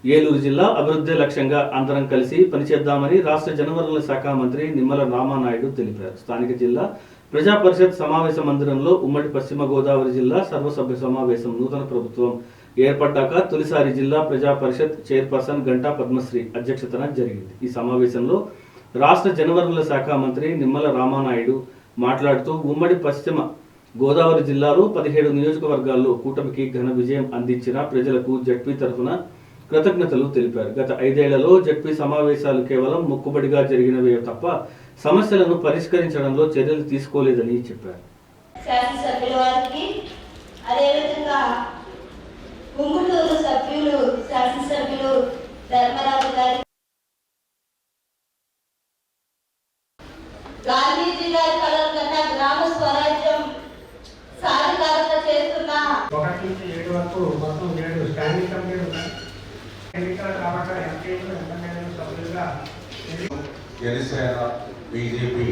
ఏలూరు జిల్లా అభివృద్ధి లక్ష్యంగా అందరం కలిసి పనిచేద్దామని రాష్ట్ర జనవరుల శాఖ మంత్రి నిమ్మల రామానాయుడు తెలిపారు. స్థానిక జిల్లా ప్రజా పరిషత్ సమావేశ మందిరంలో ఉమ్మడి పశ్చిమ గోదావరి జిల్లా సర్వసభ్య సమావేశం నూతన ప్రభుత్వం ఏర్పడ్డాక తొలిసారి జిల్లా ప్రజా పరిషత్ చైర్పర్సన్ గంటా పద్మశ్రీ అధ్యక్షతన జరిగింది. ఈ సమావేశంలో రాష్ట్ర జనవరుల శాఖ మంత్రి నిమ్మల రామానాయుడు మాట్లాడుతూ ఉమ్మడి పశ్చిమ గోదావరి జిల్లాలో 17 నియోజకవర్గాల్లో కూటమికి ఘన విజయం అందించిన ప్రజలకు జడ్పీ తరఫున కృతజ్ఞతలు తెలిపారు. గత 5 ఏళ్లలో జడ్పీ సమావేశాలు కేవలం మొక్కుబడిగా జరిగినవే తప్ప సమస్యలను పరిష్కరించడంలో చర్యలు తీసుకోలేదని చెప్పారు. గాంధీజీ గారి కళల కన్నా గ్రామ స్వరాజ్యం సాధికారత చేస్తున్న 1 నుంచి 7 వరకు మొత్తం 7 స్టాండింగ్ కమిటీలు ఉన్నాయి. ఎన్నికల కాబట్టి ఎంపీలు ఎమ్మెల్యేలు సభ్యులుగా జనసేన బీజేపీ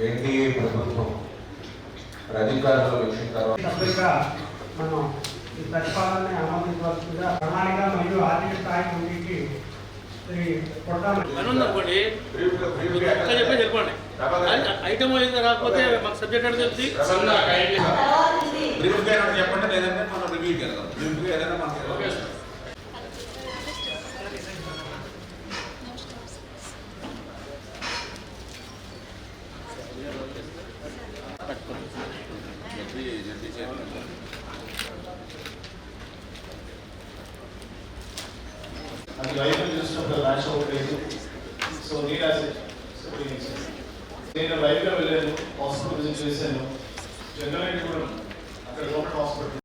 ఎన్డీఏ ప్రభుత్వం అధికారంలో వచ్చిన తర్వాత సభ్యులుగా మనం ఈ ప్రతిపాదనని ఆమోదించవలసిందిగా ప్రణాళిక మరియు ఆర్థిక స్థాయి కమిటీకి శ్రీ ఐటమ్ రాకపోతే మాకు సబ్జెక్ట్ అంటే తెలిసి చెప్పండి, లేదంటే మనం రివ్యూకి వెళ్దాం. రివ్యూకి ఏదైనా మనకి అది రైతులు చూసినప్పుడు ర్యాష్ అవ్వలేదు. సో నేను నేను రైతుగా వెళ్ళాను, హాస్పిటల్ విజిట్ చేశాను. జనరల్ కూడా అక్కడ గవర్నమెంట్ హాస్పిటల్